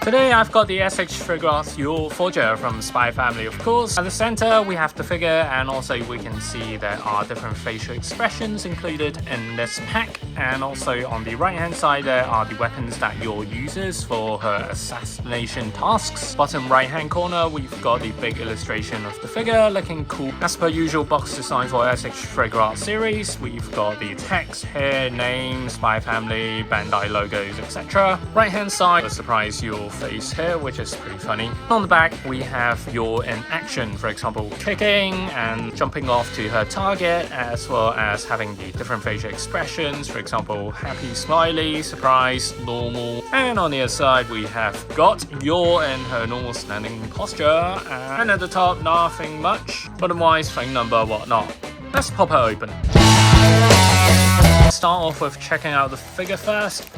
Today I've got the SHFiguarts your Ford from Spy Family, of course. At the center we have the figure, and also we can see there are different facial expressions included in this pack, and also on the right hand side there are the weapons that your uses for her assassination tasks. Bottom right hand corner we've got the big illustration of the figure looking cool. As per usual box design for SHFiguarts series, we've got the text here, name, Spy Family, Bandai logos, etc. Right hand side, a surprise your face here, which is pretty funny. On the back we have your in action, for example kicking and jumping off to her target, as well as having the different facial expressions, for example happy, smiley, surprise, normal. And on the other side we have got your in her normal standing posture, and at the top nothing much, otherwise phone number, whatnot. Let's pop her open. Start off with checking out the figure first.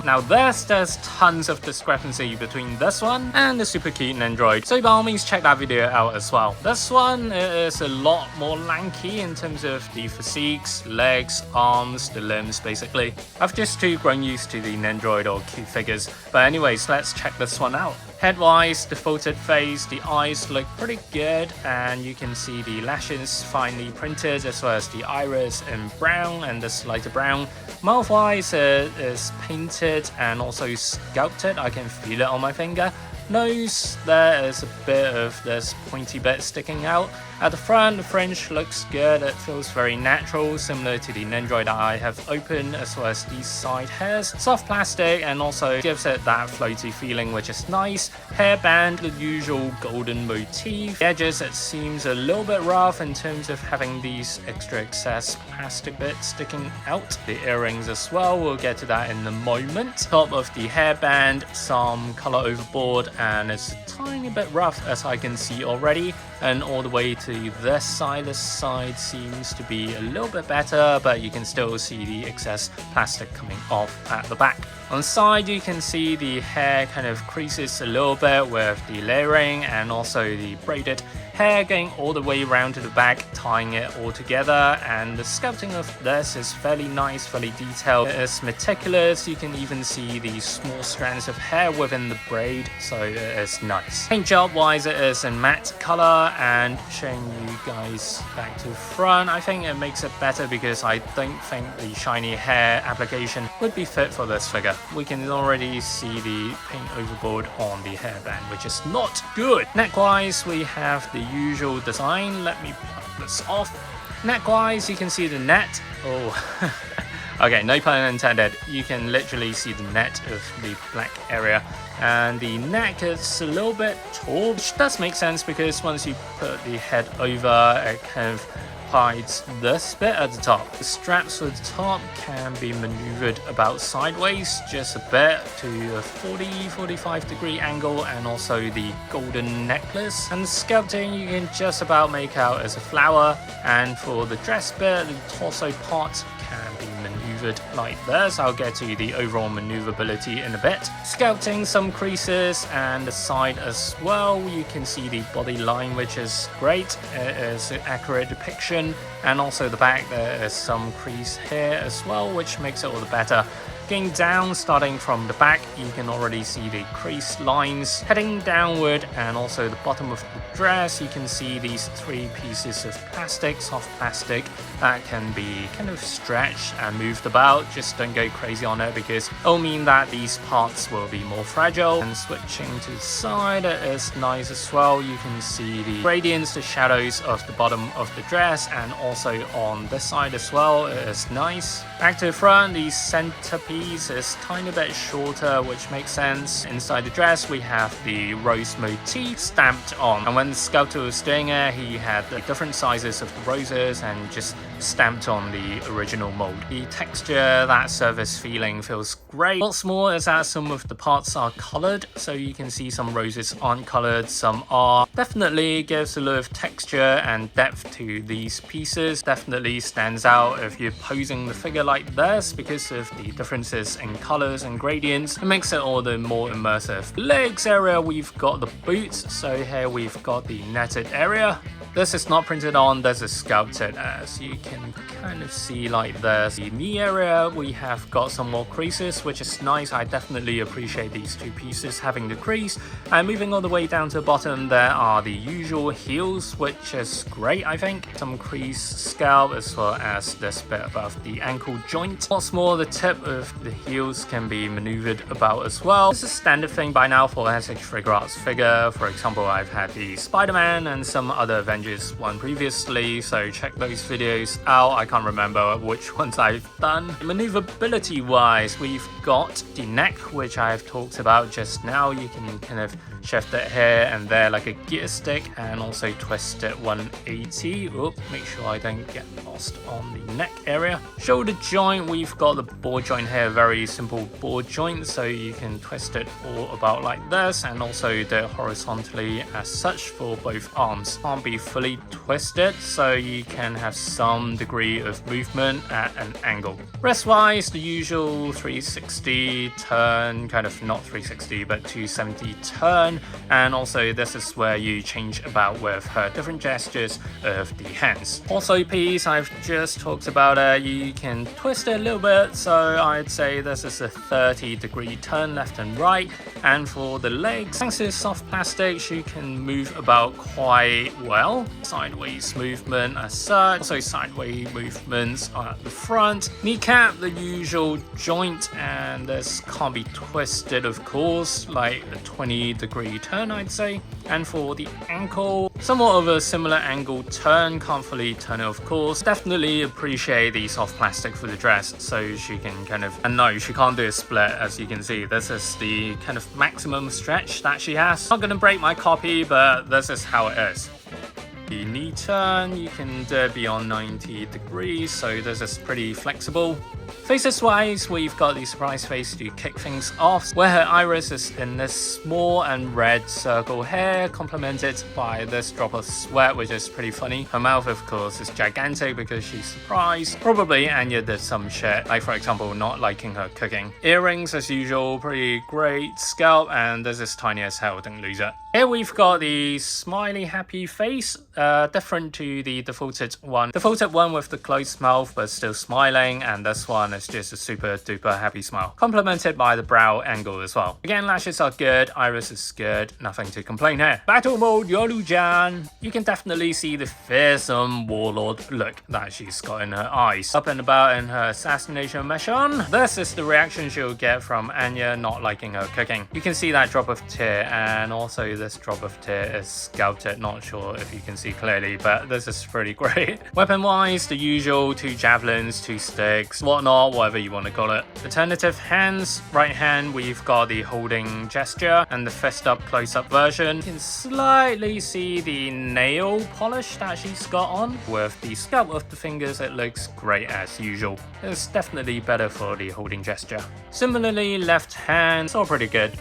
Now there's tons of discrepancy between this one and the super cute Nendroid, so by all means check that video out as well. This one is a lot more lanky in terms of the physiques, legs, arms, the limbs basically. I've just too grown used to the Nendroid or cute figures, but anyways, let's check this one out. Head-wise, the defaulted face, the eyes look pretty good, and you can see the lashes finely printed, as well as the iris in brown and this lighter brown. Mouth-wise, it is painted and also sculpted. I can feel it on my finger. Nose, there is a bit of this pointy bit sticking out. At the front, the fringe looks good. It feels very natural, similar to the Nendroid that I have opened, as well as these side hairs. Soft plastic, and also gives it that floaty feeling, which is nice. Hairband, the usual golden motif. The edges, it seems a little bit rough in terms of having these extra excess plastic bits sticking out. The earrings as well, we'll get to that in a moment. Top of the hairband, some color overboard, and it's a tiny bit rough as I can see already. And all the way to this side seems to be a little bit better, but you can still see the excess plastic coming off at the back. On the side you can see the hair kind of creases a little bit with the layering, and also the braided hair going all the way around to the back, tying it all together. And the sculpting of this is fairly nice, fairly detailed. It is meticulous. You can even see the small strands of hair within the braid, so it is nice. Paint job wise, it is in matte color, and showing you guys back to front, I think it makes it better because I don't think the shiny hair application would be fit for this figure. We can already see the paint overboard on the hairband, which is not good. Neck wise, we have the usual design. Let me pluck this off. Neck wise, you can see the net. Oh okay, no pun intended. You can literally see the net of the black area, and the neck is a little bit tall, which does make sense because once you put the head over, it kind of hides this bit at the top. The straps for the top can be maneuvered about sideways just a bit to a 40-45 degree angle, and also the golden necklace. And the sculpting you can just about make out as a flower, and for the dress bit, the torso part can be maneuvered like this. I'll get to the overall maneuverability in a bit. Sculpting some creases, and the side as well, you can see the body line, which is great. It is an accurate depiction, and also the back, there is some crease here as well, which makes it all the better. Going down, starting from the back, you can already see the crease lines heading downward, and also the bottom of the dress, you can see these three pieces of plastic, soft plastic, that can be kind of stretched and moved about. Just don't go crazy on it because it'll mean that these parts will be more fragile. And switching to the side, it is nice as well. You can see the gradients, the shadows of the bottom of the dress, and also on this side as well, it is nice. Back to the front, the centerpiece is tiny bit shorter, which makes sense. Inside the dress we have the rose motif stamped on, and when the sculptor was doing it, he had the different sizes of the roses and just stamped on the original mold. The texture, that surface feeling feels great. What's more is that some of the parts are colored, so you can see some roses aren't colored, some are. Definitely gives a lot of texture and depth to these pieces. Definitely stands out if you're posing the figure like this because of the different differences in colors and gradients. It makes it all the more immersive. Legs area, we've got the boots. So here we've got the netted area. This is not printed on, this is sculpted, as you can kind of see like this. The knee area, we have got some more creases, which is nice. I definitely appreciate these two pieces having the crease. And moving all the way down to the bottom, there are the usual heels, which is great, I think. Some crease scalp as well as this bit above the ankle joint. What's more, the tip of the heels can be maneuvered about as well. This is a standard thing by now for SHFiguarts figure. For example, I've had the Spider-Man and some other Avengers one previously, so check those videos out. I can't remember which ones I've done. Maneuverability wise, we've got the neck, which I've talked about just now. You can kind of shift it here and there like a gear stick and also twist it 180. Oop, make sure I don't get lost on the neck area. Shoulder joint, we've got the ball joint here, very simple ball joint, so you can twist it all about like this and also do it horizontally as such for both arms. Can't be fully twisted, so you can have some degree of movement at an angle. Wrist wise, the usual 360 turn, kind of not 360 but 270 turn, and also this is where you change about with her different gestures of the hands. Also piece, I've just talked about it, you can twist it a little bit, so I'd say this is a 30-degree turn left and right. And for the legs, thanks to soft plastics, you can move about quite well. Sideways movement as such, also sideways movements at the front. Kneecap, the usual joint, and this can't be twisted, of course, like a 20-degree turn, I'd say. And for the ankle, somewhat of a similar angle turn, can't fully turn it, of course. Definitely appreciate the soft plastic for the dress, so she can kind of, and no, she can't do a split, as you can see. This is the kind of maximum stretch that she has. Not gonna break my copy, but this is how it is. The knee turn, you can do it beyond 90 degrees, so this is pretty flexible. Faces wise, we've got the surprise face to kick things off, where her iris is in this small and red circle here, complemented by this drop of sweat, which is pretty funny. Her mouth, of course, is gigantic because she's surprised. Probably Anya did some shit, like for example, not liking her cooking. Earrings, as usual, pretty great. Scalp, and this is tiny as hell, don't lose it. Here we've got the smiley happy face, different to the defaulted one. Defaulted one with the closed mouth but still smiling, and this one is just a super duper happy smile, complemented by the brow angle as well. Again, lashes are good, iris is good, nothing to complain here. Battle mode Yoru-jan. You can definitely see the fearsome warlord look that she's got in her eyes. Up and about in her assassination mission. This is the reaction she'll get from Anya not liking her cooking. You can see that drop of tear, and also this drop of tear is sculpted. Not sure if you can see clearly, but this is pretty great. Weapon wise, the usual 2 javelins, 2 sticks, whatnot, whatever you want to call it. Alternative hands, right hand, we've got the holding gesture and the fist up close up version. You can slightly see the nail polish that she's got on. With the scalp of the fingers, it looks great as usual. It's definitely better for the holding gesture. Similarly, left hand, it's all pretty good.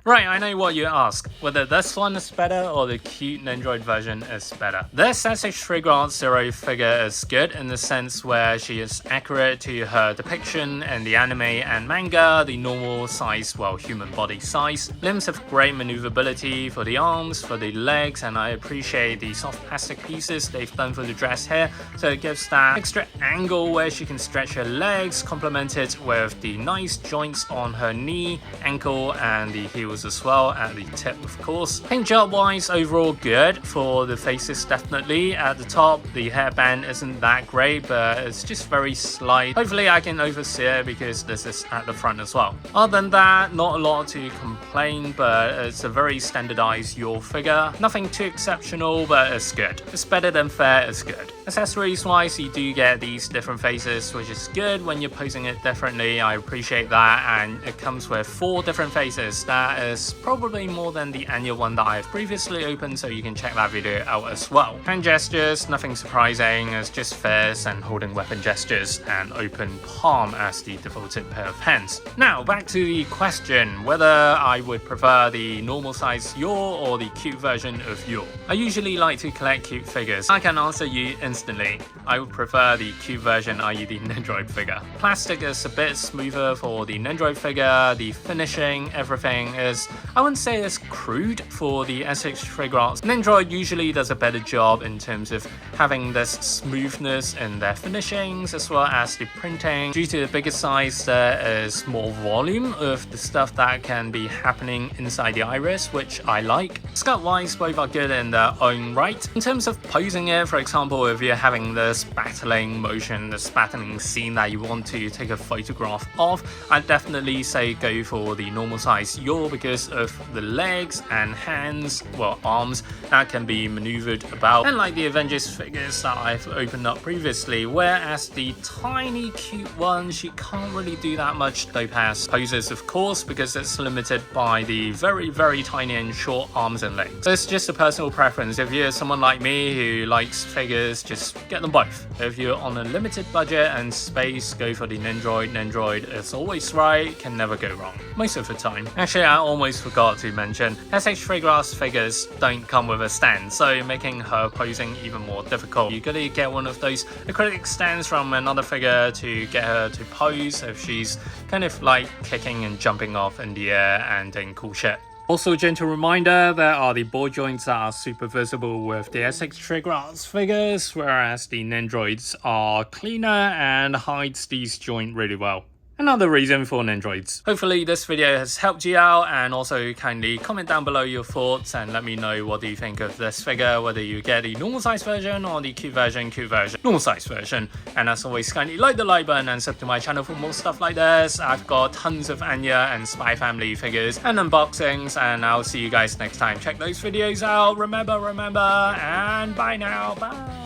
Right, I know what you ask, whether this one is better or the cute Nendroid version is better. This SHFiguarts Zero figure is good in the sense where she is accurate to her depiction in the anime and manga, the normal size, well, human body size. Limbs have great maneuverability for the arms, for the legs, and I appreciate the soft plastic pieces they've done for the dress here, so it gives that extra angle where she can stretch her legs, complemented with the nice joints on her knee, ankle, and the heels as well, at the tip, of course. Paint job wise, overall good. For the faces, definitely. At the top, the hairband isn't that great, but it's just very slight. Hopefully I can oversee it because this is at the front as well. Other than that, not a lot to complain, but it's a very standardized Your figure. Nothing too exceptional, but it's good. It's better than fair, it's good. Accessories wise, you do get these different faces, which is good when you're posing it differently. I appreciate that, and it comes with 4 different faces. That is probably probably more than the annual one that I've previously opened, so you can check that video out as well. Hand gestures, nothing surprising, it's just fists and holding weapon gestures and open palm as the defaulted pair of hands. Now back to the question whether I would prefer the normal size Yor or the cute version of Yor. I usually like to collect cute figures. I can answer you instantly. I would prefer the cute version, i.e. the Nendoroid figure. Plastic is a bit smoother for the Nendoroid figure, the finishing, everything is, I wouldn't say it's crude for the SHFiguarts. Nendoroid usually does a better job in terms of having this smoothness in their finishings as well as the printing. Due to the bigger size, there is more volume of the stuff that can be happening inside the iris, which I like. Sculpt-wise, both are good in their own right. In terms of posing it, for example, if you're having this battling motion, this battling scene that you want to take a photograph of, I'd definitely say go for the normal size Yor because of the legs and hands, well, arms, that can be maneuvered about. And like the Avengers figures that I've opened up previously, whereas the tiny cute ones, you can't really do that much dope ass poses, of course, because it's limited by the very tiny and short arms and legs. So it's just a personal preference. If you're someone like me who likes figures, just get them both. If you're on a limited budget and space, go for the Nendoroid. Nendoroid is always right, can never go wrong, most of the time. Actually, I almost forgot to mention, SHFiguarts figures don't come with a stand, so making her posing even more difficult. You gotta get one of those acrylic stands from another figure to get her to pose if she's kind of like kicking and jumping off in the air and doing cool shit. Also, gentle reminder, there are the ball joints that are super visible with the SHFiguarts figures, whereas the Nendoroids are cleaner and hides these joints really well. Another reason for Nendoroids. Hopefully this video has helped you out, and also kindly comment down below your thoughts and let me know what do you think of this figure, whether you get the normal size version or the cute version, normal size version. And as always, kindly like the like button and sub to my channel for more stuff like this. I've got tons of Anya and Spy Family figures and unboxings, and I'll see you guys next time. Check those videos out, remember, and bye now, bye.